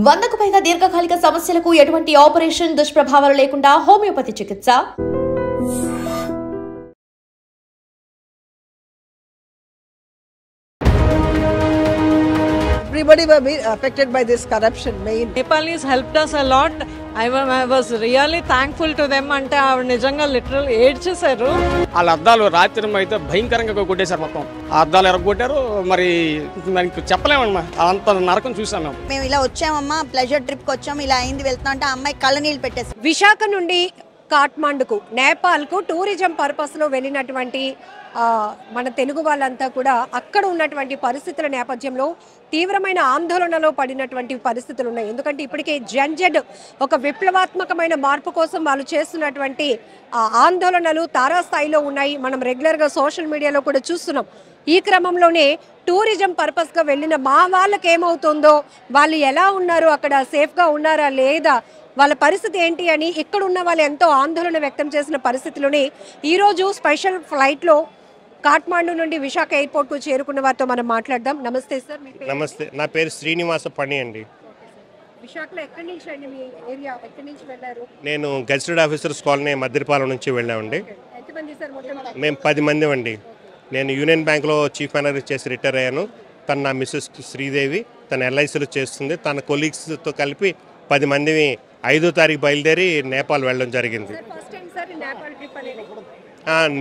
100కు పైగా దీర్ఘకాలిక సమస్యలకు ఎటువంటి ఆపరేషన్ దుష్ప్రభావాలు లేకుండా హోమియోపతి చికిత్స. Everybody were affected by this corruption. Nepalese helped us a lot. I was really thankful to them. అంటే ఆవిడ నిజంగా లిటరల్ ఏడ్చేశారు. వాళ్ళ అద్దాలు రాత్రి అయితే భయంకరంగా కొట్టేశారు. మొత్తం ఆ అద్దాలు ఎరగొట్టారు. మరి మనకి చెప్పలేమమ్మా, అంత నరకం చూసాం. మేము ఇలా వచ్చామమ్మా, ప్లెజర్ ట్రిప్కి వచ్చాము, ఇలా అయింది వెళ్తాం అంటే అమ్మాయి కళ్ళ నీళ్ళు పెట్టేసి. విశాఖ నుండి కాఠ్మండుకు, నేపాల్కు టూరిజం పర్పస్లో వెళ్ళినటువంటి మన తెలుగు వాళ్ళంతా కూడా అక్కడ ఉన్నటువంటి పరిస్థితుల నేపథ్యంలో తీవ్రమైన ఆందోళనలో పడినటువంటి పరిస్థితులు ఉన్నాయి. ఎందుకంటే ఇప్పటికే జెడ్ ఒక విప్లవాత్మకమైన మార్పు కోసం వాళ్ళు చేస్తున్నటువంటి ఆందోళనలు తారాస్థాయిలో ఉన్నాయి. మనం రెగ్యులర్గా సోషల్ మీడియాలో కూడా చూస్తున్నాం. ఈ క్రమంలోనే టూరిజం పర్పస్గా వెళ్ళిన మా వాళ్ళకి ఏమవుతుందో, వాళ్ళు ఎలా ఉన్నారు, అక్కడ సేఫ్గా ఉన్నారా లేదా, వాళ్ళ పరిస్థితి ఏంటి అని ఇక్కడ ఉన్న వాళ్ళు ఎంతో ఆందోళన వ్యక్తం చేసిన పరిస్థితిలోనే ఈరోజు స్పెషల్ ఫ్లైట్లో కాఠ్మండు నుండి విశాఖ ఎయిర్పోర్ట్కు చేరుకున్న వారితో మనం మాట్లాడదాం. నమస్తే సార్. నమస్తే, నా పేరు శ్రీనివాస పని అండి. విశాఖలో ఎక్కడి నుంచి అండి, మీ ఏరియా ఎక్కడి నుంచి వెళ్ళారు? నేను గెజిటెడ్ ఆఫీసర్స్ కాలనీ మద్దిపాలెం నుంచి వెళ్ళామండి. ఎంతమంది సార్ మొత్తం? మేము 10 మంది అండి. నేను యూనియన్ బ్యాంక్లో చీఫ్ మేనేజర్ చేసి రిటైర్ అయ్యాను. తను నా మిస్సెస్ శ్రీదేవి, తన ఎల్ఐసీలో చేస్తుంది. తన కొలీగ్స్తో కలిపి 10 మంది 5వ తారీఖు బయలుదేరి నేపాల్ వెళ్ళడం జరిగింది.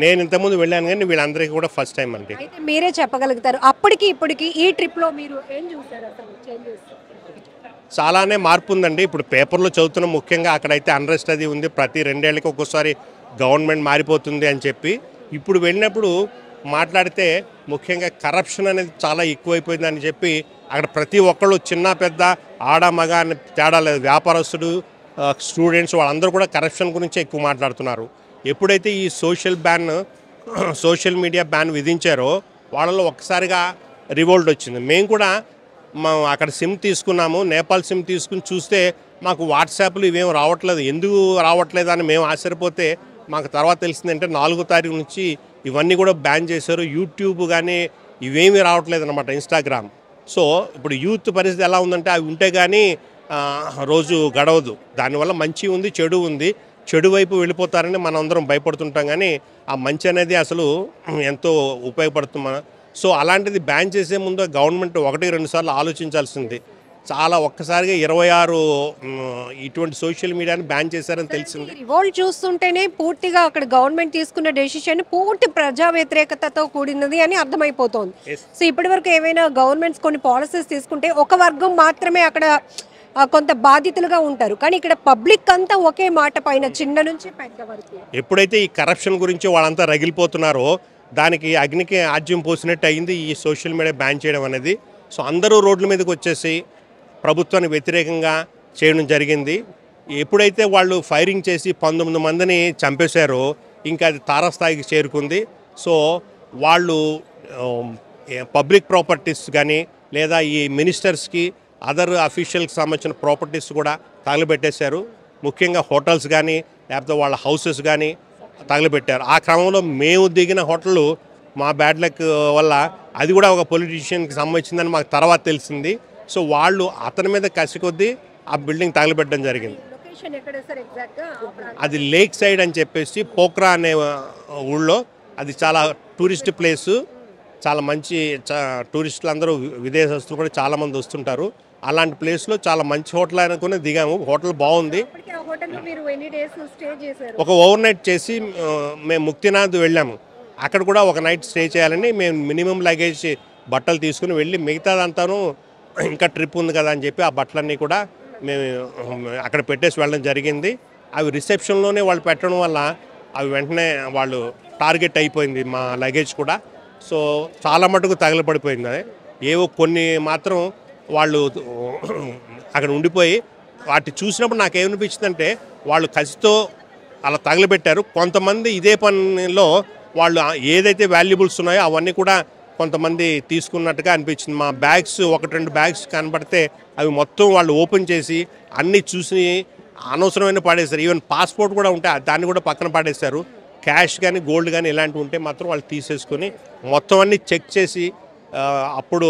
నేను ఇంతకుముందు వెళ్ళాను కానీ వీళ్ళందరికీ కూడా ఫస్ట్ టైం అండి. అయితే మీరే చెప్పగలుగుతారు, అప్పటికి ఇప్పటికి ఈ ట్రిప్లో మీరు ఏం చూసారు? అసలు చేంజెస్ చాలానే మార్పు ఉందండి. ఇప్పుడు పేపర్లో చదువుతున్నాం, ముఖ్యంగా అక్కడైతే అన్రెస్ట్ అది ఉంది. ప్రతి 2 ఏళ్ళకి ఒక్కోసారి గవర్నమెంట్ మారిపోతుంది అని చెప్పి. ఇప్పుడు వెళ్ళినప్పుడు మాట్లాడితే ముఖ్యంగా కరప్షన్ అనేది చాలా ఎక్కువైపోయిందని చెప్పి అక్కడ ప్రతి ఒక్కళ్ళు చిన్న పెద్ద ఆడ మగ అని తేడా లేదు, వ్యాపారస్తుడు స్టూడెంట్స్ వాళ్ళందరూ కూడా కరప్షన్ గురించి ఎక్కువ మాట్లాడుతున్నారు. ఎప్పుడైతే ఈ సోషల్ మీడియా బ్యాన్ విధించారో వాళ్ళలో ఒక్కసారిగా రివోల్ట్ వచ్చింది. మేము కూడా అక్కడ సిమ్ తీసుకున్నాము, నేపాల్ సిమ్ తీసుకుని చూస్తే మాకు వాట్సాప్లు ఇవేం రావట్లేదు. ఎందుకు రావట్లేదు అని మేము ఆశ్చర్యపోతే మాకు తర్వాత తెలిసిందంటే 4వ తారీఖు నుంచి ఇవన్నీ కూడా బ్యాన్ చేశారు. యూట్యూబ్ కానీ ఇవేమీ రావట్లేదు అనమాట, ఇన్స్టాగ్రామ్. సో ఇప్పుడు యూత్ పరిస్థితి ఎలా ఉందంటే అవి ఉంటే కానీ రోజు గడవదు. దానివల్ల మంచి ఉంది, చెడు ఉంది. చెడు వైపు వెళ్ళిపోతారని మనం అందరం భయపడుతుంటాం, కానీ ఆ మంచి అనేది అసలు ఎంతో ఉపయోగపడుతుంది. సో అలాంటిది బ్యాన్ చేసే ముందు గవర్నమెంట్ 1-2 సార్లు ఆలోచించాల్సింది. చాలా ఒక్కసారిగా 26 ఇటువంటి సోషల్ మీడియాని బ్యాన్ చేశారని తెలిసింది. రివోల్ట్ చూస్తుంటేనే పూర్తిగా అక్కడ గవర్నమెంట్ తీసుకున్న డెసిషన్ పూర్తి ప్రజా వ్యతిరేకతతో కూడినది అని అర్థమైపోతుంది. సో ఇప్పటి వరకు ఏవైనా గవర్నమెంట్స్ కొన్ని పాలసీస్ తీసుకుంటే ఒక వర్గం మాత్రమే అక్కడ కొంత బాధితులుగా ఉంటారు, కానీ ఇక్కడ పబ్లిక్ అంతా ఒకే మాట పైన, చిన్న నుంచి పెద్ద వరకు. ఎప్పుడైతే ఈ కరప్షన్ గురించి వాళ్ళంతా రగిలిపోతున్నారో దానికి అగ్నికి ఆజ్యం పోసినట్టు అయింది ఈ సోషల్ మీడియా బ్యాన్ చేయడం అనేది. సో అందరూ రోడ్ల మీదకి వచ్చేసి ప్రభుత్వానికి వ్యతిరేకంగా చేయడం జరిగింది. ఎప్పుడైతే వాళ్ళు ఫైరింగ్ చేసి 19 మందిని చంపేశారో ఇంకా అది తారాస్థాయికి చేరుకుంది. సో వాళ్ళు పబ్లిక్ ప్రాపర్టీస్ కానీ లేదా ఈ మినిస్టర్స్కి అదర్ అఫీషియల్కి సంబంధించిన ప్రాపర్టీస్ కూడా తగలబెట్టేశారు. ముఖ్యంగా హోటల్స్ కానీ లేకపోతే వాళ్ళ హౌసెస్ కానీ తగలబెట్టారు. ఆ క్రమంలో మేము దిగిన హోటల్ మా బ్యాడ్ లక్ వల్ల అది కూడా ఒక పొలిటీషియన్కి సంబంధించిందని మాకు తర్వాత తెలిసింది. సో వాళ్ళు అతని మీద కసి కొద్దీ ఆ బిల్డింగ్ తగలబెట్టడం జరిగింది. అది లేక్ సైడ్ అని చెప్పేసి పోఖ్రా అనే ఊళ్ళో, అది చాలా టూరిస్ట్ ప్లేసు. చాలా మంచి టూరిస్టులు అందరూ విదేశస్తులు కూడా చాలామంది వస్తుంటారు. అలాంటి ప్లేస్లో చాలా మంచి హోటల్ అనుకుని దిగాము. హోటల్ బాగుంది. ఒక ఓవర్ నైట్ చేసి మేము ముక్తినాథ్ వెళ్ళాము. అక్కడ కూడా ఒక నైట్ స్టే చేయాలని మేము మినిమం లగేజ్ బట్టలు తీసుకుని వెళ్ళి, మిగతాదంతాను ఇంకా ట్రిప్ ఉంది కదా అని చెప్పి ఆ బట్టలన్నీ కూడా మేము అక్కడ పెట్టేసి వెళ్ళడం జరిగింది. అవి రిసెప్షన్లోనే వాళ్ళు పెట్టడం వల్ల అవి వెంటనే వాళ్ళు టార్గెట్ అయిపోయింది మా లగేజ్ కూడా. సో చాలా మటుకు తగలబడిపోయింది. ఏవో కొన్ని మాత్రం వాళ్ళు అక్కడ ఉండిపోయి వాటి చూసినప్పుడు నాకేమనిపించిందంటే వాళ్ళు కసితో అలా తగలబెట్టారు. కొంతమంది ఇదే పనిలో వాళ్ళు ఏదైతే వాల్యుబుల్స్ ఉన్నాయో అవన్నీ కూడా కొంతమంది తీసుకున్నట్టుగా అనిపించింది. మా బ్యాగ్స్ 1-2 బ్యాగ్స్ కనబడితే అవి మొత్తం వాళ్ళు ఓపెన్ చేసి అన్నీ చూసి అనవసరమైన పాడేశారు. ఈవెన్ పాస్పోర్ట్ కూడా ఉంటే దాన్ని కూడా పక్కన పాడేశారు. క్యాష్ కానీ గోల్డ్ కానీ ఇలాంటివి ఉంటే మాత్రం వాళ్ళు తీసేసుకొని మొత్తం అన్నీ చెక్ చేసి అప్పుడు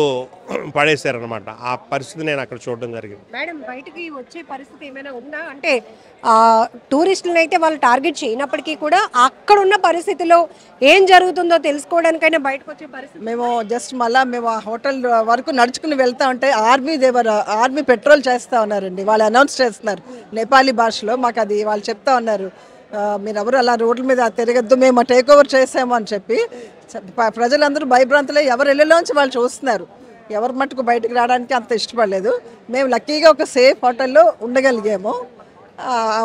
పడేశారనమాట. ఆ పరిస్థితి నేను అక్కడ చూడడం జరిగింది. మేడం బయటికి వచ్చే పరిస్థితి ఏమైనా ఉందా? అంటే టూరిస్టులను అయితే వాళ్ళు టార్గెట్ చేయనప్పటికీ కూడా అక్కడ ఉన్న పరిస్థితిలో ఏం జరుగుతుందో తెలుసుకోవడానికైనా బయటకు వచ్చే పరిస్థితి. మేము జస్ట్ మళ్ళీ మేము ఆ హోటల్ వరకు నడుచుకుని వెళ్తా ఉంటే ఆర్మీ పెట్రోల్ చేస్తూ ఉన్నారండి. వాళ్ళు అనౌన్స్ చేస్తున్నారు నేపాలీ భాషలో. మాకు అది వాళ్ళు చెప్తా ఉన్నారు, మీరు ఎవరు అలా రోడ్ల మీద తిరగద్దు, మేము టేక్ ఓవర్ చేసాము అని చెప్పి. ప్రజలందరూ భయభ్రాంతులే ఎవరు ఇళ్ళలోంచి వాళ్ళు చూస్తున్నారు. ఎవరి మట్టుకు బయటకు రావడానికి అంత ఇష్టపడలేదు. మేము లక్కీగా ఒక సేఫ్ హోటల్లో ఉండగలిగాము.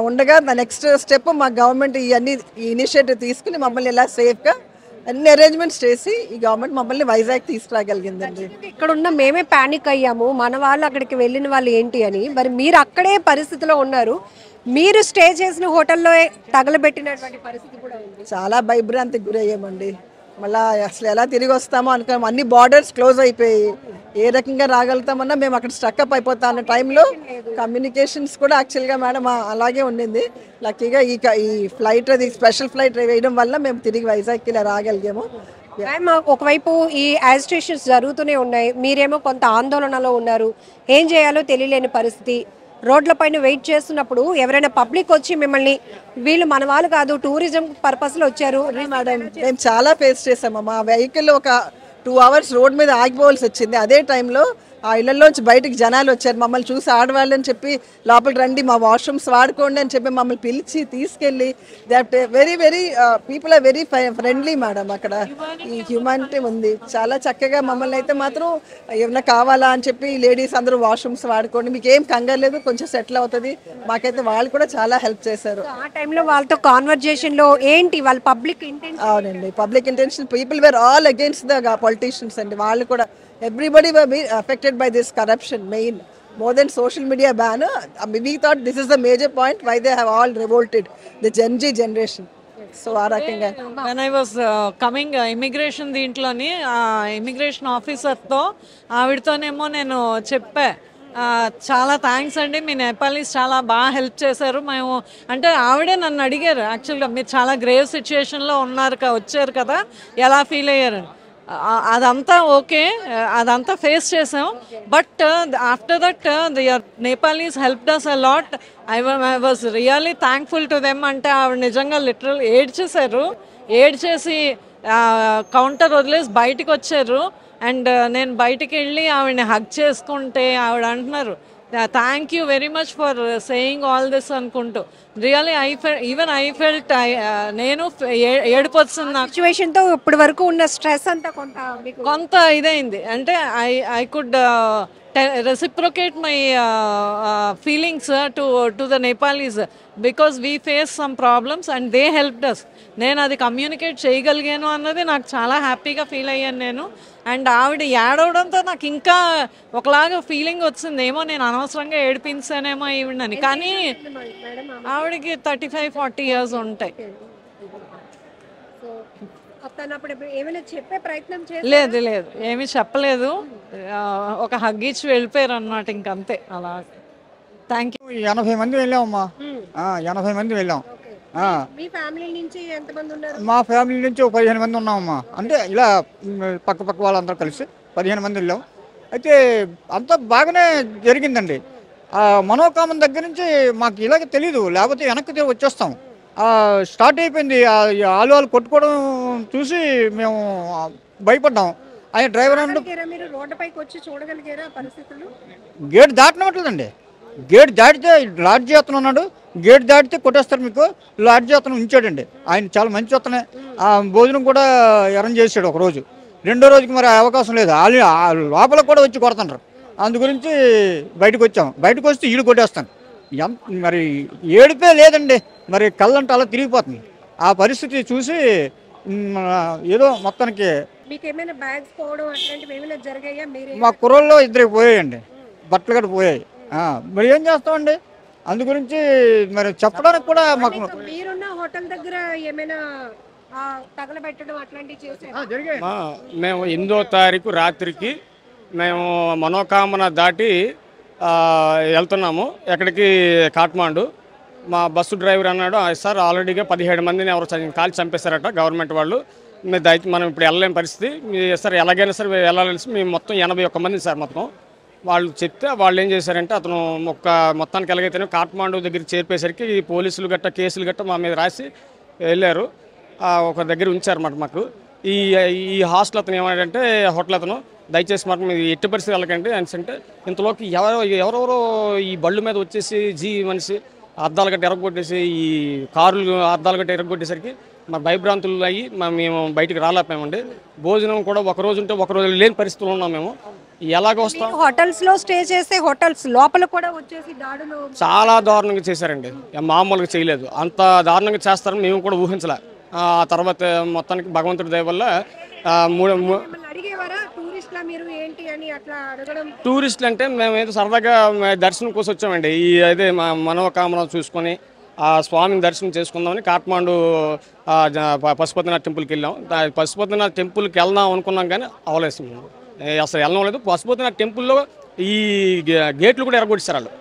ఉండగా నెక్స్ట్ స్టెప్ మా గవర్నమెంట్ ఈ ఇనిషియేటివ్ తీసుకుని మమ్మల్ని ఇలా సేఫ్గా అన్ని అరేంజ్మెంట్స్ చేసి ఈ గవర్నమెంట్ మమ్మల్ని వైజాగ్ తీసుకురాగలిగిందండి. ఇక్కడ ఉన్న మేమే ప్యానిక్ అయ్యాము, మన వాళ్ళు అక్కడికి వెళ్ళిన వాళ్ళు ఏంటి అని. మరి మీరు అక్కడే పరిస్థితిలో ఉన్నారు, మీరు స్టే చేసిన హోటల్లో తగలబెట్టినటువంటి పరిస్థితి కూడా ఉంది. చాలా భయభ్రాంతికి గురయ్యామండి. మళ్ళీ అసలు ఎలా తిరిగి వస్తామో అనుకున్నాం. అన్ని బార్డర్స్ క్లోజ్ అయిపోయి ఏ రకంగా రాగలుగుతామన్నా మేము అక్కడ స్టక్అప్ అయిపోతా అన్న టైంలో కమ్యూనికేషన్స్ కూడా యాక్చువల్గా మేడం అలాగే ఉండింది. లక్కీగా ఈ ఫ్లైట్ అది స్పెషల్ ఫ్లైట్ వేయడం వల్ల మేము తిరిగి వైజాగ్కి ఇలా రాగలిగాము. ఒకవైపు ఈ యాజిటేషన్స్ జరుగుతూనే ఉన్నాయి, మీరేమో కొంత ఆందోళనలో ఉన్నారు, ఏం చేయాలో తెలియలేని పరిస్థితి. రోడ్లపైన వెయిట్ చేస్తున్నప్పుడు ఎవరైనా పబ్లిక్ వచ్చి మిమ్మల్ని వీళ్ళు మన వాళ్ళు కాదు టూరిజం పర్పస్లో వచ్చారు మేడం, మేము చాలా ఫేస్ చేసాము. మా వెహికల్ ఒక 2 hours రోడ్ మీద ఆగిపోవాల్సి వచ్చింది. అదే టైంలో ఆ ఇళ్లలోంచి బయటకు జనాలు వచ్చారు. మమ్మల్ని చూసి ఆడవాళ్ళు అని చెప్పి లోపలికి రండి, మా వాష్రూమ్స్ వాడుకోండి అని చెప్పి మమ్మల్ని పిలిచి తీసుకెళ్ళి that very very people are very friendly madam. అక్కడ ఈ హ్యూమానిటీ ఉంది. చాలా చక్కగా మమ్మల్ని అయితే మాత్రం ఏమైనా కావాలా అని చెప్పి లేడీస్ అందరూ వాష్రూమ్స్ వాడుకోండి, మీకు ఏం కంగారు లేదు, కొంచెం సెటిల్ అవుతుంది. మాకైతే వాళ్ళు కూడా చాలా హెల్ప్ చేశారు. ఆ టైంలో వాళ్ళతో కాన్వర్జేషన్ లో ఏంటి వాళ్ళ పబ్లిక్ ఇంటెన్షన్? అవునండి, public intention. People were all against the politicians అండి. వాళ్ళు కూడా everybody were being affected by this corruption main more than social media ban. We thought this is the major point why they have all revolted, the Gen Z generation. So ఆ రకంగా when I was coming immigration దీంట్లోని immigration ఆఫీసర్తో ఆవిడతోనేమో నేను చెప్పా, చాలా thanks అండి, మీ Nepalese చాలా బాగా help చేశారు. మేము అంటే ఆవిడే నన్ను అడిగారు యాక్చువల్గా, మీరు చాలా గ్రేవ్ సిచ్యుయేషన్లో ఉన్నారు వచ్చారు కదా, ఎలా ఫీల్ అయ్యారు. అదంతా ఓకే, అదంతా ఫేస్ చేసాం. But after that their Nepalese helped us a lot. I was really thankful to them. అంటే ఆవిడ నిజంగా లిటరల్ ఏడ్చేశారు, ఏడ్చేసి కౌంటర్ వదిలేసి బయటకు వచ్చారు. అండ్ నేను బయటికి వెళ్ళి ఆవిడని హగ్ చేసుకుంటే ఆవిడ అంటున్నారు, thank you very much for saying all this అనుకుంటూ. రియల్లీ ఐ ఫెల్ట్ నేను ఏడుపు వచ్చింది నాకు. సిచ్యువేషన్తో ఇప్పటి వరకు ఉన్న స్ట్రెస్ అంతా కొంత ఇదైంది. అంటే I could reciprocate my feelings to the Nepalis because we faced some problems and they helped us. నేను అది కమ్యూనికేట్ చేయగలిగాను అన్నది నాకు చాలా హ్యాపీగా ఫీల్ అయ్యాను నేను. అండ్ ఆవిడ ఏడవడంతో నాకు ఇంకా ఒకలాగా ఫీలింగ్ వచ్చింది, ఏమో నేను అనవసరంగా ఏడిపించానేమో ఈవిడని. కానీ ఆవిడకి 35-40 years ఉంటాయి. లేదు లేదు ఏమీ చెప్పలేదు, ఒక హగ్ ఇచ్చి వెళ్ళిపోయారు అన్నమాట, ఇంకంతే. అలా థ్యాంక్ యూ. 80 మంది వెళ్ళామమ్మా, 80 మంది వెళ్ళాం. మా ఫ్యామిలీ నుంచి 15 మంది ఉన్నామమ్మా. అంటే ఇలా పక్క వాళ్ళందరూ కలిసి 15 మంది వెళ్ళాం. అయితే అంతా బాగానే జరిగిందండి. మనోకామం దగ్గర నుంచి మాకు ఇలాగే తెలీదు, లేకపోతే వెనక్కి వచ్చేస్తాం. స్టార్ట్ అయిపోయింది, ఆలు కొట్టుకోవడం చూసి మేము భయపడ్డాం. ఆయన డ్రైవర్ గేట్ దాటినట్లేదండి. గేట్ దాటితే లాడ్జీ అతను ఉన్నాడు, గేట్ దాటితే కొట్టేస్తారు మీకు. లాడ్జీ అతను ఉంచాడండి, ఆయన చాలా మంచి అతనే. భోజనం కూడా అరేంజ్ చేశాడు ఒకరోజు. రెండో రోజుకి మరి అవకాశం లేదు, లోపల కూడా వచ్చి కొడుతుంటారు. అందు గురించి బయటకు వచ్చాం. బయటకు వస్తే ఇల్లు కొట్టేస్తాను. మరి ఏడిపే లేదండి, మరి కళ్ళంటే అలా తిరిగిపోతుంది. ఆ పరిస్థితి చూసి ఏదో మొత్తానికి మా కుర్రోళ్ళు 2 పోయాయండి, బట్టలు కూడా పోయాయి. మరి ఏం చేస్తామండి, అందు గురించి మరి చెప్పడానికి కూడా మాకు మేము 8వ తారీఖు రాత్రికి మేము మనోకామన దాటి వెళ్తున్నాము ఎక్కడికి, కాట్మాండు. మా బస్సు డ్రైవర్ అన్నాడు, సార్ ఆల్రెడీగా 17 మందిని ఎవరు కాల్చి చంపేశారట గవర్నమెంట్ వాళ్ళు, మనం ఇప్పుడు వెళ్ళలేని పరిస్థితి సార్, ఎలాగైనా సరే వెళ్ళాలని మేము మొత్తం 81 మంది సార్ మొత్తం వాళ్ళు చెప్తే వాళ్ళు ఏం చేశారంటే అతను మొత్తానికి ఎలాగైతేనే కాఠ్మాండు దగ్గర చేర్పేసరికి ఈ పోలీసులు గట్ట కేసులు గట్ట మా మీద రాసి వెళ్ళారు. ఒక దగ్గర ఉంచారన్నమాట మాకు. ఈ హాస్టల్ అతను ఏమంటే హోటల్ అతను దయచేసి మాకు మీరు ఎట్టి పరిస్థితి వెళ్ళకండి అంటే ఇంతలోకి ఎవరెవరో ఈ బళ్ళు మీద వచ్చేసి మనిషి అద్దాలు గట్ట ఎరగొట్టేసి ఈ కార్లు అద్దాలు గట్ట ఎరగొట్టేసరికి మా భయభ్రాంతులు అయ్యి మేము బయటికి రాలేకపోయామండి. భోజనం కూడా ఒక రోజు ఉంటే ఒక రోజు లేని పరిస్థితులు ఉన్నాం మేము. ఎలాగో వస్తాం. హోటల్స్ లో స్టే చేస్తే హోటల్స్ లోపల కూడా వచ్చేసి దాడులు చాలా దారుణంగా చేశారండి. మామూలుగా చేయలేదు, అంత దారుణంగా చేస్తారని మేము కూడా ఊహించలే. ఆ తర్వాత మొత్తానికి భగవంతుడి దయ వల్ల టూరిస్టులు అంటే మేము ఏదో సరదాగా దర్శనం కోసం వచ్చామండి. అదే మా మనోకామన చూసుకొని ఆ స్వామిని దర్శనం చేసుకుందామని కాఠ్మాండు పశుపతినాథ్ టెంపుల్కి వెళ్ళాం. పశుపతినాథ్ టెంపుల్కి వెళ్దాం అనుకున్నాం కానీ అవలేదు, అసలు వెళ్ళడం లేదు. పశుపతినాథ్ టెంపుల్లో ఈ గేట్లు కూడా ఎరగొట్టారు వాళ్ళు,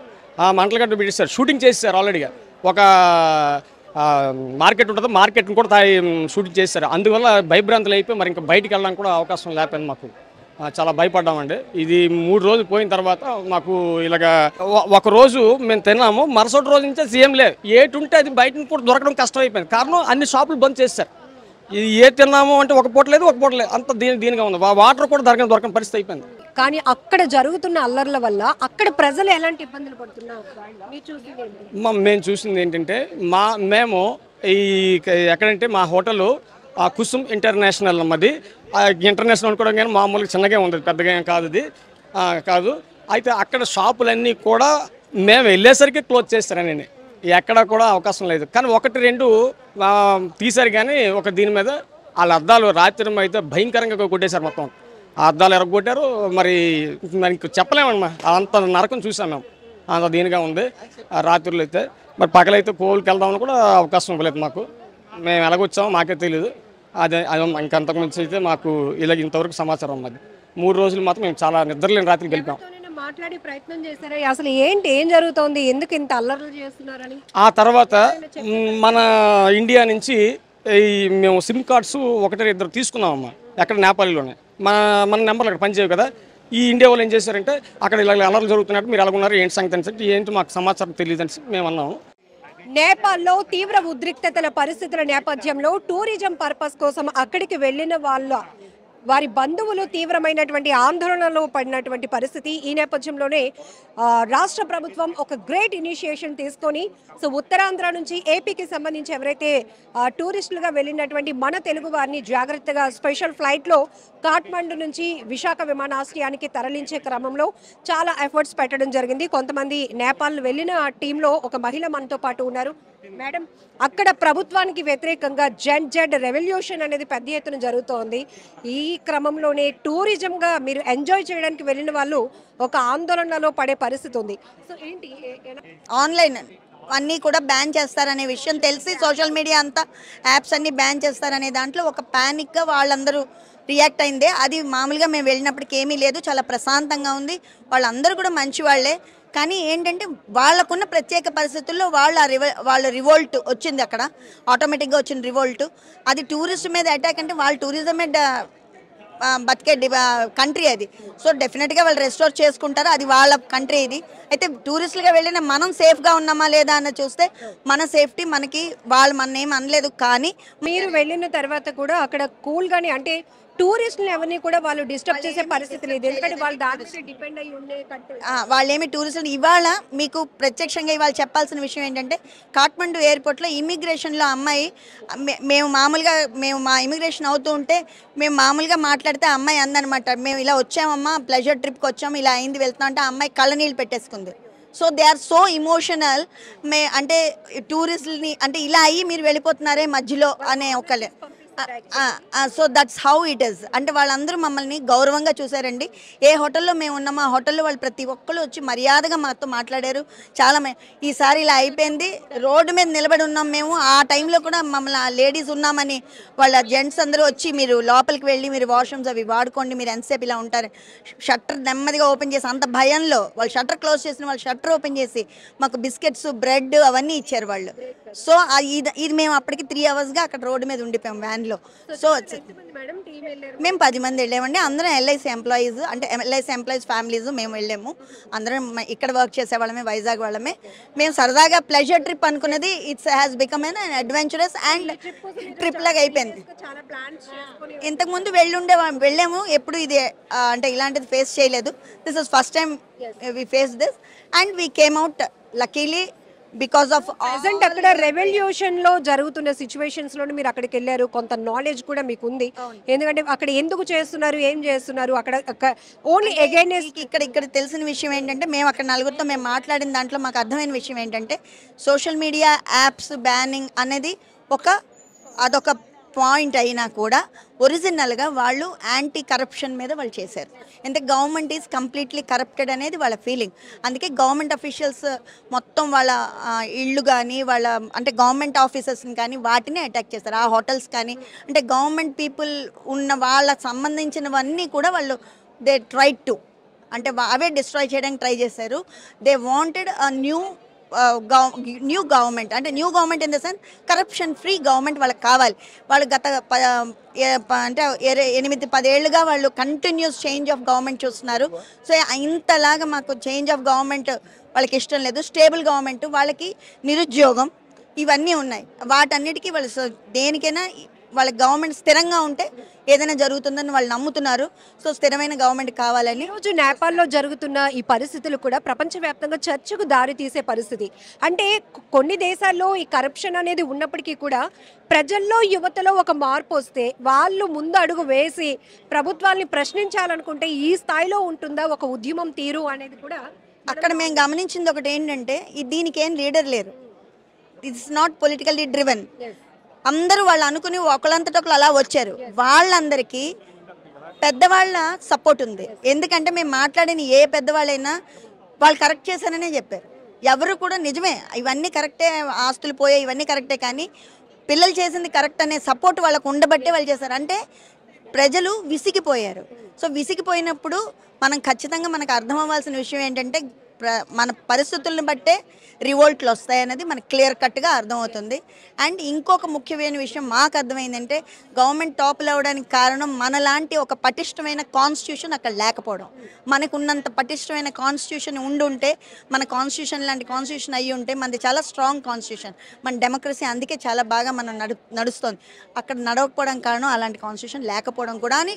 ఆ మంటలు గట్ట పెట్టేస్తారు, షూటింగ్ చేస్తారు. ఆల్రెడీగా ఒక మార్కెట్ ఉంటుంది, మార్కెట్ని కూడా షూటింగ్ చేస్తారు. అందువల్ల భయభ్రాంతులు అయిపోయి మరి ఇంకా బయటికి వెళ్ళడానికి కూడా అవకాశం లేకపోయింది. మాకు చాలా భయపడ్డామండి. ఇది 3 రోజులు పోయిన తర్వాత మాకు ఇలాగా ఒక రోజు మేము తిన్నాము, మరుసటి రోజు నుంచే సీఎం లేదు. ఏటి ఉంటే అది బయట కూడా దొరకడం కష్టం అయిపోయింది. కారణం అన్ని షాపులు బంద్ చేస్తారు. ఇది ఏ తిన్నాము అంటే ఒక పూట లేదు, అంత దీనిగా ఉంది. వాటర్ కూడా దొరకని పరిస్థితి అయిపోయింది. కానీ అక్కడ జరుగుతున్న అల్లర్ల వల్ల అక్కడ ప్రజలు ఎలాంటి ఇబ్బందులు పడుతున్నారు? మేము చూసింది ఏంటంటే మేము ఎక్కడంటే మా హోటల్ కుసుమ్ ఇంటర్నేషనల్ అన్నది. ఇంటర్నేషనల్ అనుకోవడం కానీ మామూలుగా చిన్నగా ఉంది, పెద్దగా ఏం కాదు ఇది కాదు. అయితే అక్కడ షాపులన్నీ కూడా మేము వెళ్ళేసరికి క్లోజ్ చేస్తారని ఎక్కడ కూడా అవకాశం లేదు. కానీ 1-2 తీశారు కానీ దీని మీద వాళ్ళ అద్దాలు రాత్రి అయితే భయంకరంగా కొట్టేశారు. మొత్తం ఆ అద్దాలు ఎరగొట్టారు. మరి చెప్పలేమమ్మా, అంత నరకం చూసాం మేము. అంత దీనిగా ఉంది రాత్రులు అయితే. మరి పగలైతే కోవిల్కి వెళ్దామని కూడా అవకాశం ఇవ్వలేదు మాకు. మేము ఎలాగొచ్చామో మాకే తెలియదు. అదే ఇంకంతకుమించి అయితే మాకు ఇంతవరకు సమాచారం ఉన్నది. 3 రోజులు మాత్రం మేము చాలా నిద్రలేని రాత్రి గెలిపాం. మాట్లాడే ప్రయత్నం చేశారా? అసలు ఏం జరుగుతోంది, ఎందుకు ఇంత అల్లర్లు చేస్తున్నారని? ఆ తర్వాత మన ఇండియా నుంచి మేము సిమ్ కార్డ్స్ 1-2 తీసుకున్నామమ్మా. ఎక్కడ నేపాల్లోనే మన నెంబర్లు అక్కడ పనిచేయవు కదా. ఈ ఇండియా వాళ్ళు ఏం చేశారంటే అక్కడ ఇలా అల్లర్లు జరుగుతున్నట్టు మీరు అలాగున్నారు, ఏంటి సంగతి అని చెప్పి ఏంటి మాకు సమాచారం తెలియదు అని మేము అన్నాము. నేపాల్లో తీవ్ర ఉద్రిక్తతల పరిస్థితుల నేపథ్యంలో టూరిజం పర్పస్ కోసం అక్కడికి వెళ్లిన వారి బంధువులు తీవ్రమైనటువంటి ఆందోళనలో పడినటువంటి పరిస్థితి. ఈ నేపథ్యంలోనే రాష్ట్ర ప్రభుత్వం ఒక గ్రేట్ ఇనిషియేషన్ తీసుకొని ఉత్తరాంధ్ర నుంచి ఏపీకి సంబంధించి ఎవరైతే టూరిస్టులుగా వెళ్ళినటువంటి మన తెలుగు వారిని జాగ్రత్తగా స్పెషల్ ఫ్లైట్లో కాఠ్మండు నుంచి విశాఖ విమానాశ్రయానికి తరలించే క్రమంలో చాలా ఎఫర్ట్స్ పెట్టడం జరిగింది. కొంతమంది నేపాల్ వెళ్ళిన టీంలో ఒక మహిళ మనతో పాటు ఉన్నారు. మేడం, అక్కడ ప్రభుత్వానికి వ్యతిరేకంగా జెడ్ రెవల్యూషన్ అనేది పెద్ద ఎత్తున జరుగుతోంది. ఈ క్రమంలోనే టూరిజంగా మీరు ఎంజాయ్ చేయడానికి వెళ్ళిన వాళ్ళు ఒక ఆందోళనలో పడే పరిస్థితి ఉంది. సో ఏంటి, ఆన్లైన్ అన్నీ కూడా బ్యాన్ చేస్తారనే విషయం తెలిసి సోషల్ మీడియా అంతా యాప్స్ అన్నీ బ్యాన్ చేస్తారనే దాంట్లో ఒక ప్యానిక్గా వాళ్ళందరూ రియాక్ట్ అయిందే. అది మామూలుగా మేము వెళ్ళినప్పటికీ ఏమీ లేదు, చాలా ప్రశాంతంగా ఉంది. వాళ్ళందరూ కూడా మంచి వాళ్ళే. కానీ ఏంటంటే వాళ్ళకున్న ప్రత్యేక పరిస్థితుల్లో వాళ్ళ రివోల్ట్ వచ్చింది, అక్కడ ఆటోమేటిక్గా వచ్చిన రివోల్ట్. అది టూరిస్ట్ మీద అటాక్ అంటే వాళ్ళ టూరిజమే బతికే కంట్రీ అది. సో డెఫినెట్గా వాళ్ళు రెస్టోర్ చేసుకుంటారు, అది వాళ్ళ కంట్రీ. ఇది అయితే టూరిస్టులుగా వెళ్ళిన మనం సేఫ్గా ఉన్నామా లేదా అని చూస్తే మన సేఫ్టీ మనకి, వాళ్ళు మన ఏం అనలేదు. కానీ మీరు వెళ్ళిన తర్వాత కూడా అక్కడ కూల్గానే, అంటే టూరిస్టులు ఎవరిని కూడా వాళ్ళు డిస్టర్బ్ చేసే పరిస్థితి లేదు, ఎందుకంటే వాళ్ళు దాని మీద డిపెండ్ అయ్యి ఉండే కంట్రీ. వాళ్ళేమి టూరిస్టులు ఇవాళ మీకు ప్రత్యక్షంగా ఇవాళ చెప్పాల్సిన విషయం ఏంటంటే కాఠ్మండు ఎయిర్పోర్ట్లో ఇమిగ్రేషన్లో అమ్మాయి మేము మా ఇమిగ్రేషన్ అవుతూ ఉంటే మేము మామూలుగా మాట్లాడితే అమ్మాయి అందనమాట, మేము ఇలా వచ్చామమ్మా ప్లెజర్ ట్రిప్కి వచ్చాము, ఇలా అయింది వెళ్తాం అంటే ఆ అమ్మాయి కళ్ళనీళ్ళు పెట్టేసుకుంది. So they are so emotional. అంటే టూరిస్టులని అంటే ఇలా అయ్యి మీరు వెళ్ళిపోతున్నారే మధ్యలో అనే ఒకళ్ళే. So that's how it is. అంటే వాళ్ళందరూ మమ్మల్ని గౌరవంగా చూసారండి. ఏ హోటల్లో మేము ఉన్నామో ఆ హోటల్లో వాళ్ళు ప్రతి ఒక్కరు వచ్చి మర్యాదగా మాతో మాట్లాడారు. చాలా ఈసారి ఇలా అయిపోయింది, రోడ్డు మీద నిలబడి ఉన్నాం మేము. ఆ టైంలో కూడా మమ్మల్ని లేడీస్ ఉన్నామని వాళ్ళ జెంట్స్ అందరూ వచ్చి మీరు లోపలికి వెళ్ళి మీరు వాష్రూమ్స్ అవి వాడుకోండి, మీరు ఎంతసేపు ఇలా ఉంటారు. షట్టర్ నెమ్మదిగా ఓపెన్ చేసి, అంత భయంలో వాళ్ళు షట్టర్ క్లోజ్ చేసిన వాళ్ళు షట్టర్ ఓపెన్ చేసి మాకు బిస్కెట్స్ బ్రెడ్ అవన్నీ ఇచ్చారు వాళ్ళు. సో ఇది మేము అప్పటికి 3 అవర్స్గా అక్కడ రోడ్డు మీద ఉండిపోయాం వ్యాన్లో. సిటీలో. సో మేము 10 మంది వెళ్ళామండి. అందరం ఎల్ఐసి ఎంప్లాయీస్, అంటే ఎల్ఐసి ఎంప్లాయీస్ ఫ్యామిలీస్ మేము వెళ్ళాము. అందరం ఇక్కడ వర్క్ చేసే వాళ్ళమే, వైజాగ్ వాళ్ళమే. మేము సరదాగా ప్లెజర్ ట్రిప్ అనుకున్నది it's has become an adventurous and trip లాగా అయిపోయింది. ఇంతకుముందు వెళ్ళాము, ఎప్పుడు ఇది అంటే ఇలాంటిది ఫేస్ చేయలేదు. This is first time we face this and we came out luckily because of present అక్కడ రెవల్యూషన్ లో జరుగుతున్న సిచ్యువేషన్స్ లో మీరు అక్కడికి వెళ్ళారు, కొంత నాలెడ్జ్ కూడా మీకు ఉంది. ఎందుకంటే అక్కడ ఎందుకు చేస్తున్నారు, ఏం చేస్తున్నారు, అక్కడ ఓన్లీ అగైన్ ఇక్కడ తెలిసిన విషయం ఏంటంటే, మేము అక్కడ నలుగురితో మేము మాట్లాడిన దాంట్లో మాకు అర్థమైన విషయం ఏంటంటే, సోషల్ మీడియా యాప్స్ బ్యానింగ్ అనేది అదొక పాయింట్ అయినా కూడా ఒరిజినల్గా వాళ్ళు యాంటీ కరప్షన్ మీద వాళ్ళు చేశారు. ఎందుకంటే గవర్నమెంట్ ఈజ్ కంప్లీట్లీ కరప్టెడ్ అనేది వాళ్ళ ఫీలింగ్. అందుకే గవర్నమెంట్ అఫీషియల్స్ మొత్తం వాళ్ళ ఇళ్ళు కానీ, వాళ్ళ అంటే గవర్నమెంట్ ఆఫీసర్స్ని కానీ వాటిని అటాక్ చేస్తారు. ఆ హోటల్స్ కానీ, అంటే గవర్నమెంట్ పీపుల్ ఉన్న వాళ్ళకి సంబంధించినవన్నీ కూడా వాళ్ళు దే ట్రై టు, అంటే అవే డిస్ట్రాయ్ చేయడానికి ట్రై చేశారు. They wanted a new government, అంటే new government in the sense corruption free government వాళ్ళకి కావాలి. వాళ్ళు గత అంటే 8-10 ఏళ్ళుగా వాళ్ళు కంటిన్యూస్ చేంజ్ ఆఫ్ గవర్నమెంట్ చూస్తున్నారు. సో ఇంతలాగా మాకు చేంజ్ ఆఫ్ గవర్నమెంట్ వాళ్ళకి ఇష్టం లేదు. స్టేబుల్ గవర్నమెంట్, వాళ్ళకి నిరుద్యోగం ఇవన్నీ ఉన్నాయి. వాటన్నిటికీ వాళ్ళు దేనికైనా వాళ్ళ గవర్నమెంట్ స్థిరంగా ఉంటే ఏదైనా జరుగుతుందని వాళ్ళు నమ్ముతున్నారు. సో స్థిరమైన గవర్నమెంట్ కావాలని. ఈరోజు నేపాల్లో జరుగుతున్న ఈ పరిస్థితులు కూడా ప్రపంచవ్యాప్తంగా చర్చకు దారి తీసే పరిస్థితి. అంటే కొన్ని దేశాల్లో ఈ కరప్షన్ అనేది ఉన్నప్పటికీ కూడా ప్రజల్లో, యువతలో ఒక మార్పు వస్తే వాళ్ళు ముందు అడుగు వేసి ప్రభుత్వాల్ని ప్రశ్నించాలనుకుంటే ఈ స్థాయిలో ఉంటుందా ఒక ఉద్యమం తీరు అనేది కూడా అక్కడ మేము గమనించింది ఒకటి ఏంటంటే, దీనికి ఏం లీడర్ లేరు. It's not politically driven. అందరూ వాళ్ళు అనుకుని ఒకళ్ళంతట ఒకళ్ళు అలా వచ్చారు. వాళ్ళందరికీ పెద్దవాళ్ళ సపోర్ట్ ఉంది. ఎందుకంటే మేము మాట్లాడిన ఏ పెద్దవాళ్ళైనా వాళ్ళు కరెక్ట్ చేశారనే చెప్పారు. ఎవరు కూడా నిజమే ఇవన్నీ కరెక్టే, ఆస్తులు పోయాయి ఇవన్నీ కరెక్టే, కానీ పిల్లలు చేసింది కరెక్ట్ అనే సపోర్ట్ వాళ్ళకు ఉండబట్టే వాళ్ళు చేశారు. అంటే ప్రజలు విసిగిపోయారు. సో విసిగిపోయినప్పుడు మనం ఖచ్చితంగా మనకు అర్థం అవ్వాల్సిన విషయం ఏంటంటే, మన పరిస్థితులను బట్టే రివోల్ట్లు వస్తాయనేది మనకు క్లియర్ కట్గా అర్థమవుతుంది. అండ్ ఇంకొక ముఖ్యమైన విషయం మాకు అర్థమైందంటే, గవర్నమెంట్ టాపుల్ అవ్వడానికి కారణం మనలాంటి ఒక పటిష్టమైన కాన్స్టిట్యూషన్ అక్కడ లేకపోవడం. మనకున్నంత పటిష్టమైన కాన్స్టిట్యూషన్ ఉండుంటే, మన కాన్స్టిట్యూషన్ లాంటి కాన్స్టిట్యూషన్ అయ్యి ఉంటే, మనది చాలా స్ట్రాంగ్ కాన్స్టిట్యూషన్, మన డెమోక్రసీ అందుకే చాలా బాగా మనం నడుస్తుంది. అక్కడ నడవకపోవడం కారణం అలాంటి కాన్స్టిట్యూషన్ లేకపోవడం కూడా అని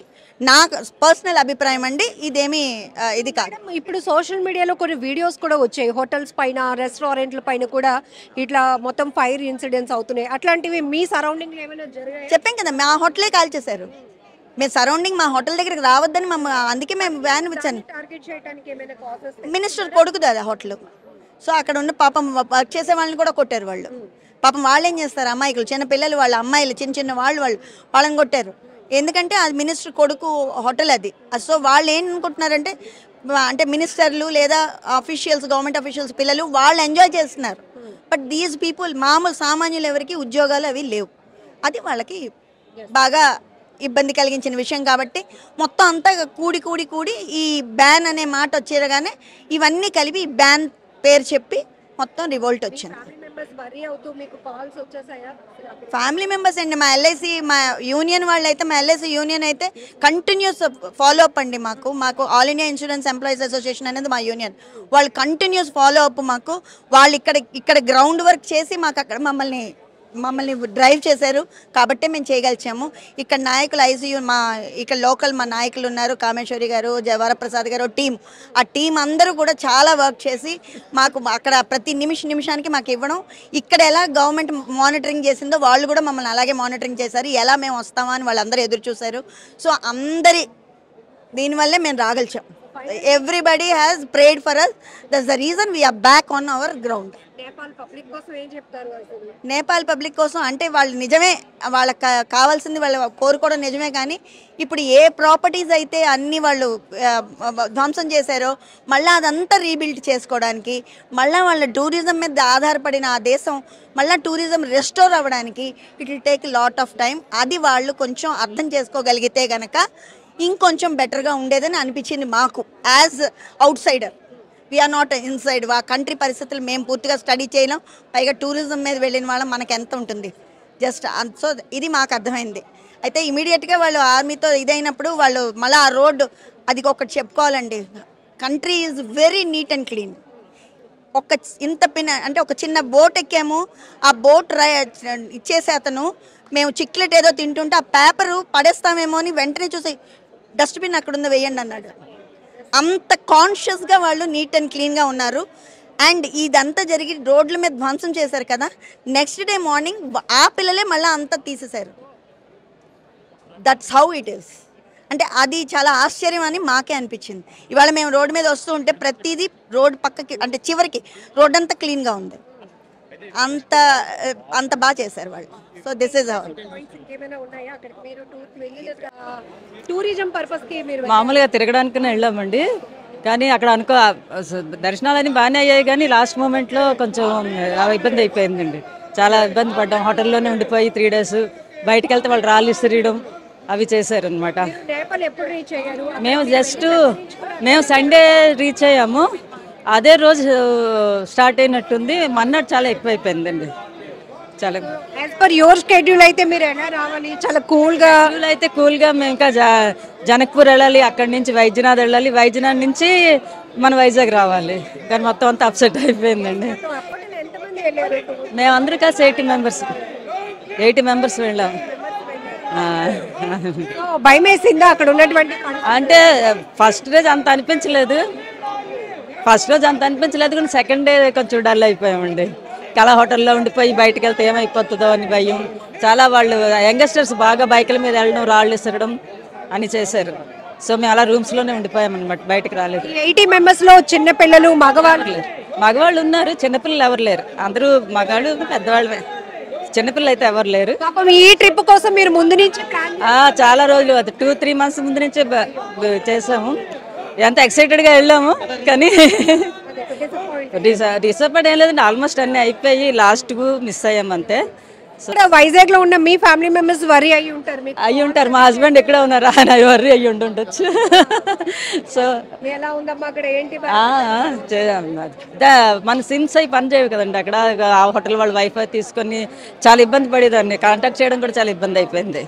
నా పర్సనల్ అభిప్రాయం అండి. ఇదేమీ ఇది కాదు. ఇప్పుడు సోషల్ మీడియాలో కొన్ని వీడియోస్ కూడా వచ్చాయి, హోటల్స్ పైన, రెస్టారెంట్ల పైన కూడా ఇట్లా మొత్తం ఫైర్ ఇన్సిడెంట్స్ అవుతున్నాయి. అట్లాంటివి మీ సరౌండింగ్ ఏమైనా జరిగాయి? చెప్పాం కదా, మా హోటలే కాల్ చేశారు. మేము సరౌండింగ్ మా హోటల్ దగ్గరికి రావద్దని అందుకే మేము వ్యాన్ ఇచ్చాను. మినిస్టర్ కొడుకుది అది హోటల్. సో అక్కడ ఉన్న పాపం వర్క్ చేసే వాళ్ళని కూడా కొట్టారు వాళ్ళు. పాపం వాళ్ళు ఏం చేస్తారు, అమ్మాయిలు, చిన్న పిల్లలు, వాళ్ళ అమ్మాయిలు, చిన్న వాళ్ళని కొట్టారు. ఎందుకంటే అది మినిస్టర్ కొడుకు హోటల్ అది. సో వాళ్ళు ఏం అనుకుంటున్నారంటే, అంటే మినిస్టర్లు లేదా అఫీషియల్స్, గవర్నమెంట్ అఫీషియల్స్ పిల్లలు వాళ్ళు ఎంజాయ్ చేస్తున్నారు. బట్ దీస్ పీపుల్, మామూలు సామాన్యులు ఎవరికి ఉద్యోగాలు అవి లేవు. అది వాళ్ళకి బాగా ఇబ్బంది కలిగించిన విషయం. కాబట్టి మొత్తం అంతా కూడి ఈ బ్యాన్ అనే మాట వచ్చేయగానే ఇవన్నీ కలిపి ఈ బ్యాన్ పేరు చెప్పి మొత్తం రివోల్ట్ వచ్చింది. ఫ్యామిలీ మెంబర్స్ అండి, మా ఎల్ఐసి, మా యూనియన్ వాళ్ళు అయితే, మా ఎల్ఐసి యూనియన్ అయితే కంటిన్యూస్ ఫాలో అప్ అండి. మాకు all India insurance employees association అనేది మా యూనియన్. వాళ్ళు కంటిన్యూస్ ఫాలో అప్. వాళ్ళు ఇక్కడ గ్రౌండ్ వర్క్ చేసి మాకు అక్కడ మమ్మల్ని డ్రైవ్ చేశారు. కాబట్టే మేము చేయగలిచాము. ఇక్కడ నాయకులు ఐసీయూ, ఇక్కడ లోకల్ మా నాయకులు ఉన్నారు, కామేశ్వరి గారు, వరప్రసాద్ గారు, ఆ టీం అందరూ కూడా చాలా వర్క్ చేసి మాకు అక్కడ ప్రతి నిమిషానికి మాకు ఇవ్వడం. ఇక్కడ ఎలా గవర్నమెంట్ మానిటరింగ్ చేసిందో వాళ్ళు కూడా మమ్మల్ని అలాగే మానిటరింగ్ చేశారు. ఎలా మేము వస్తామా అని వాళ్ళందరూ ఎదురు చూశారు. సో దీనివల్లే మేము రాగలిచాం. Everybody has prayed for us. That's the reason we are back on our ground. Nepal public కోసం అంటే వాళ్ళు నిజమే, వాళ్ళకి కావాల్సింది వాళ్ళు కోరుకోవడం నిజమే. కానీ ఇప్పుడు ఏ ప్రాపర్టీస్ అయితే అన్నీ వాళ్ళు ధ్వంసం చేశారో, మళ్ళీ అదంతా రీబిల్డ్ చేసుకోవడానికి, మళ్ళీ వాళ్ళ టూరిజం మీద ఆధారపడిన ఆ దేశం మళ్ళీ టూరిజం రెస్టోర్ అవ్వడానికి it will take lot of time. అది వాళ్ళు కొంచెం అర్థం చేసుకోగలిగితే కనుక ఇంకొంచెం బెటర్గా ఉండేదని అనిపించింది మాకు as outsider. We are not inside. Country పరిస్థితులు మేము పూర్తిగా స్టడీ చేయలేం. పైగా టూరిజం మీద వెళ్ళిన వాళ్ళం మనకు ఎంత ఉంటుంది జస్ట్. సో ఇది మాకు అర్థమైంది. అయితే ఇమీడియట్గా వాళ్ళు ఆర్మీతో ఇదైనప్పుడు వాళ్ళు మళ్ళీ ఆ రోడ్డు అది ఒకటి చెప్పుకోవాలండి, country is very neat and clean. అంటే ఒక చిన్న బోట్ ఎక్కాము, ఆ బోట్ ఇచ్చేసే అతను మేము చిక్లెట్ ఏదో తింటుంటే ఆ పేపరు పడేస్తామేమో అని వెంటనే చూసి డస్ట్బిన్ అక్కడ ఉందో వేయండి అన్నాడు. అంత కాన్షియస్గా వాళ్ళు నీట్ అండ్ క్లీన్గా ఉన్నారు. అండ్ ఇదంతా జరిగి రోడ్ల మీద ధ్వంసం చేశారు కదా, నెక్స్ట్ డే మార్నింగ్ ఆ పిల్లలే మళ్ళీ అంతా తీసేశారు. That's how it is. అంటే అది చాలా ఆశ్చర్యం అని మాకే అనిపించింది. ఇవాళ మేము రోడ్డు మీద వస్తూ ఉంటే ప్రతిదీ రోడ్ పక్కకి అంటే చివరికి రోడ్ అంతా క్లీన్గా ఉంది. అంత బాగా చేశారు వాళ్ళు. So this is how. Tourism పర్పస్కి మీరు మామూలుగా తిరగడానికి వెళ్ళామండి, కానీ అక్కడ దర్శనాలన్నీ బాగానే అయ్యాయి, కానీ లాస్ట్ మూమెంట్లో కొంచెం ఇబ్బంది అయిపోయిందండి. చాలా ఇబ్బంది పడ్డాం. హోటల్లోనే ఉండిపోయి 3 days బయటకు వెళ్తే వాళ్ళు రాళ్ళు ఇసిరియడం అవి చేశారు అనమాట. మేము సండే రీచ్ అయ్యాము. అదే రోజు స్టార్ట్ అయినట్టుంది. మన్నాడు చాలా ఎక్కువైపోయిందండి. చాలా యాజ్ పర్ యువర్ షెడ్యూల్ అయితే మీరు ఎలా రావాలి? చాలా కూల్గా మేము ఇంకా జనక్పూర్ వెళ్ళాలి, అక్కడి నుంచి వైద్యనాథ్ వెళ్ళాలి, వైద్యనాథ్ నుంచి మన వైజాగ్ రావాలి, కానీ మొత్తం అంతా అప్సెట్ అయిపోయిందండి. మేమందరూ కాదు 80 members వెళ్ళాము. భయం వేసిందా అక్కడ ఉన్నటువంటి? అంటే ఫస్ట్ రోజు అంత అనిపించలేదు, కానీ సెకండ్ డే కొంచెం డల్ అయిపోయామండి. కళా హోటల్లో ఉండిపోయి బయటకు వెళ్తే ఏమైపోతుందో అని భయం. చాలా వాళ్ళు యంగస్టర్స్ బాగా బైకుల మీద వెళ్ళడం, రాళ్ళు ఇసరడం అని చేశారు. సో మేము అలా రూమ్స్లోనే ఉండిపోయామన్నమాట, బయటకు రాలేదు. 80 members లో చిన్నపిల్లలు మగవాళ్ళు ఉన్నారు, చిన్నపిల్లలు ఎవరు లేరు. అందరూ మగవాళ్ళు పెద్దవాళ్ళే, చిన్నపిల్లలు అయితే ఎవరు లేరు. ఈ ట్రిప్ కోసం మీరు ముందు నుంచి చాలా రోజులు 2-3 months ముందు నుంచే చేసాము. ఎంత ఎక్సైటెడ్గా వెళ్ళాము, కానీ డిసప్పాయింట్ ఏం లేదండి. ఆల్మోస్ట్ అన్నీ అయిపోయి లాస్ట్కు మిస్ అయ్యాము అంతే. వైజాగ్ లో ఉన్న మీ ఫ్యామిలీ మెంబర్స్ వరీ అయ్యి ఉంటారు. మా హస్బెండ్ ఎక్కడ ఉన్నారా అని వరీ అయ్యి ఉండొచ్చు. సో ఎలా ఉందమ్మా అక్కడ ఏంటి? మన సిమ్స్ అయి పని చేయవు కదండి అక్కడ. ఆ హోటల్ వాళ్ళ వైఫై తీసుకొని చాలా ఇబ్బంది పడేదాన్ని. కాంటాక్ట్ చేయడం కూడా చాలా ఇబ్బంది అయిపోయింది.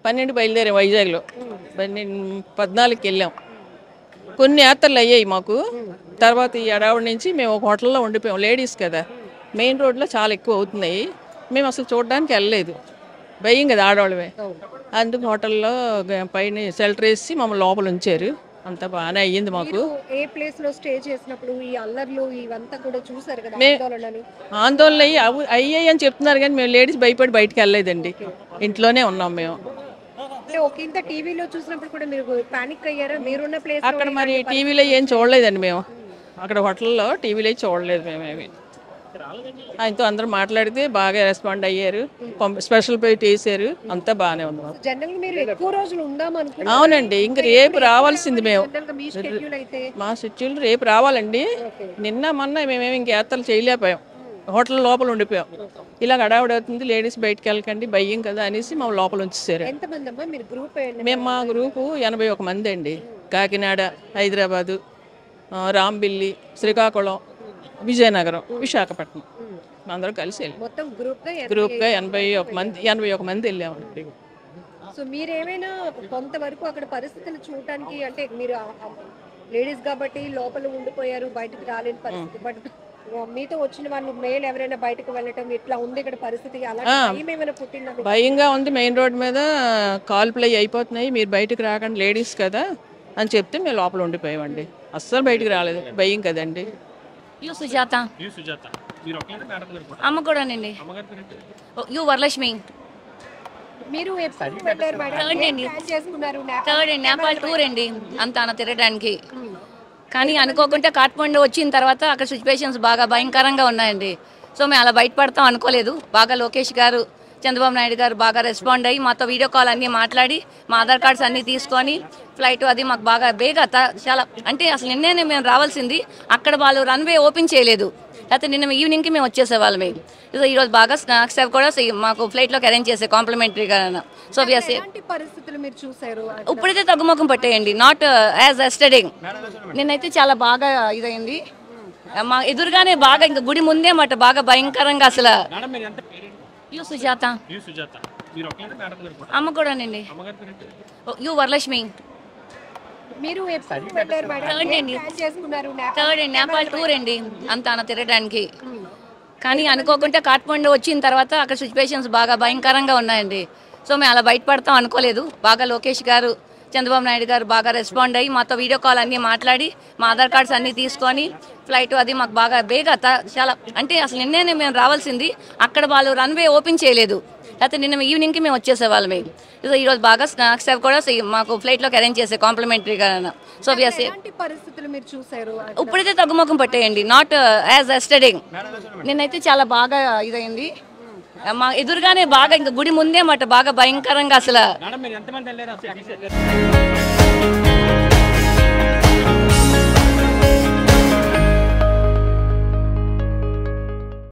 12 బయలుదేరాం వైజాగ్లో, 14కి వెళ్ళాం. కొన్ని యాత్రలు అయ్యాయి మాకు. తర్వాత ఈ అడవుడి నుంచి మేము ఒక హోటల్లో ఉండిపోయాం. లేడీస్ కదా, మెయిన్ రోడ్లో చాలా ఎక్కువ అవుతున్నాయి. మేము అసలు చూడడానికి వెళ్ళలేదు, భయం కదా ఆడవాళ్ళమే. అందుకు హోటల్లో పైన షెల్టర్ వేసి మమ్మల్ని లోపల ఉంచారు. అంత బాగానే అయ్యింది మాకు. ఏ ప్లేస్ లో స్టే చేసినప్పుడు ఈ అల్లర్లు ఇవంతా కూడా చూసారు కదా? ఆందోళన అయ్యాయి అని చెప్తున్నారు, కానీ మేము లేడీస్ భయపడి బయటకు వెళ్ళలేదండి, ఇంట్లోనే ఉన్నాం మేము. టీవీలో చూసినప్పుడు కూడా మీరు పానిక్ అయ్యారా? మీరున్న ప్లేస్ అక్కడ మరి టీవీలో ఏం చూడలేదండి మేము. అక్కడ హోటల్లో టీవీలో చూడలేదు మేమేమి. ఆయనతో అందరూ మాట్లాడితే బాగా రెస్పాండ్ అయ్యారు, స్పెషల్ ప్లేట్ వేసారు, అంతా బాగానే ఉంది. అవునండి, ఇంకా రేపు రావాల్సింది మేము. మా షెడ్యూల్ రేపు రావాలండి. నిన్న మొన్న మేమేమి ఇంక యాత్రలు చేయలేకపోయాం, హోటల్ లోపల ఉండిపోయాం. ఇలా హడావుడి అవుతుంది, లేడీస్ బయటకు వెళ్ళకండి భయం కదా అనేసి మా లోపల ఉంచేసారు. మేము మా గ్రూపు 81 మంది అండి. కాకినాడ, హైదరాబాదు, రాంబిల్లి, శ్రీకాకుళం, విజయనగరం, విశాఖపట్నం అందరూ కలిసి వెళ్ళాం. గ్రూప్గా 81 మంది వెళ్ళామండి. సో మీరేమైనా కొంతవరకు అక్కడ పరిస్థితులు చూడటానికి, అంటే మీరు లేడీస్ కాబట్టి లోపల ఉండిపోయారు, బయటకు రాలేని పరిస్థితి, బట్ మీతో వచ్చిన వాళ్ళు మేల్ ఎవరైనా బయటకు వెళ్ళటం ఇట్లా ఉంది ఇక్కడ పరిస్థితి? భయంగా ఉంది. మెయిన్ రోడ్ మీద కాల్ ప్లే అయిపోతున్నాయి, మీరు బయటకు రాకండి లేడీస్ కదా అని చెప్తే మేము లోపల ఉండిపోయామండి. అస్సలు బయటకు రాలేదు, భయం కదండి. సుజాత అమ్మ కూడానండి. వరలక్ష్మి. మీరు థర్డ్ నేపాల్ టూర్ అండి అంతా తిరగడానికి. కానీ అనుకోకుండా కాఠ్మండు వచ్చిన తర్వాత అక్కడ సిచ్యువేషన్స్ బాగా భయంకరంగా ఉన్నాయండి. సో మేము అలా బయటపడతాం అనుకోలేదు. బాగా లోకేష్ గారు, చంద్రబాబు నాయుడు గారు బాగా రెస్పాండ్ అయ్యి మాతో వీడియో కాల్ అన్నీ మాట్లాడి మా ఆధార్ కార్డ్స్ అన్నీ తీసుకొని ఫ్లైట్ అది మాకు బాగా బేగా చాలా, అంటే అసలు నిన్నే మేము రావాల్సింది, అక్కడ వాళ్ళు రన్వే ఓపెన్ చేయలేదు. లేకపోతే నిన్న ఈవినింగ్కి మేము వచ్చేసేవాళ్ళమే. సో ఈరోజు బాగా స్నాక్స్ అవి కూడా మాకు ఫ్లైట్లోకి అరేంజ్ చేసే కాంప్లిమెంటరీగా. సో పరిస్థితులు మీరు చూసారు? ఇప్పుడైతే తగ్గుముఖం పట్టేయండి, నాట్ యాజ్ ఎస్టర్డే. నిన్నైతే చాలా బాగా ఇదైంది. మా ఎదురుగానే బాగా ఇంకా గుడి ముందే మాట బాగా భయంకరంగా అసలు. సుజాత. అమ్మ కూడానండి. యు వరలక్ష్మి. మీరు ఎప్పుడు వెళ్ళారు మేడం? థర్డ్ అండి. ఏం చేసుకున్నారు? థర్డ్ అండి, నేపాల్ టూర్ అండి అంతా తిరగడానికి. కానీ అనుకోకుండా కాఠ్మండు వచ్చిన తర్వాత అక్కడ సిచ్యువేషన్స్ బాగా భయంకరంగా ఉన్నాయండి. సో మేము అలా బయటపడతాం అనుకోలేదు. బాగా లోకేష్ గారు, చంద్రబాబు నాయుడు గారు బాగా రెస్పాండ్ అయ్యి మాతో వీడియో కాల్ అన్నీ మాట్లాడి మా ఆధార్ కార్డ్స్ అన్నీ తీసుకొని ఫ్లైట్ అది మాకు బాగా బేగా చాలా అంటే అసలు నిన్నే మేము రావాల్సింది, అక్కడ వాళ్ళు రన్వే ఓపెన్ చేయలేదు. లేకపోతే నిన్న ఈవినింగ్కి మేము వచ్చేసేవాళ్ళం. ఈరోజు బాగా స్నాక్స్ అవి కూడా మాకు ఫ్లైట్లోకి అరేంజ్ చేసే కాంప్లిమెంటరీగా. సో పరిస్థితులు మీరు చూసారు? ఇప్పుడైతే తగ్గుముఖం పట్టేయండి, నాట్ యాజ్ ఎస్టర్డే. నిన్నైతే చాలా బాగా ఇదైంది. మా ఎదురుగానే బాగా ఇంకా గుడి ముందే మాట బాగా భయంకరంగా అసలు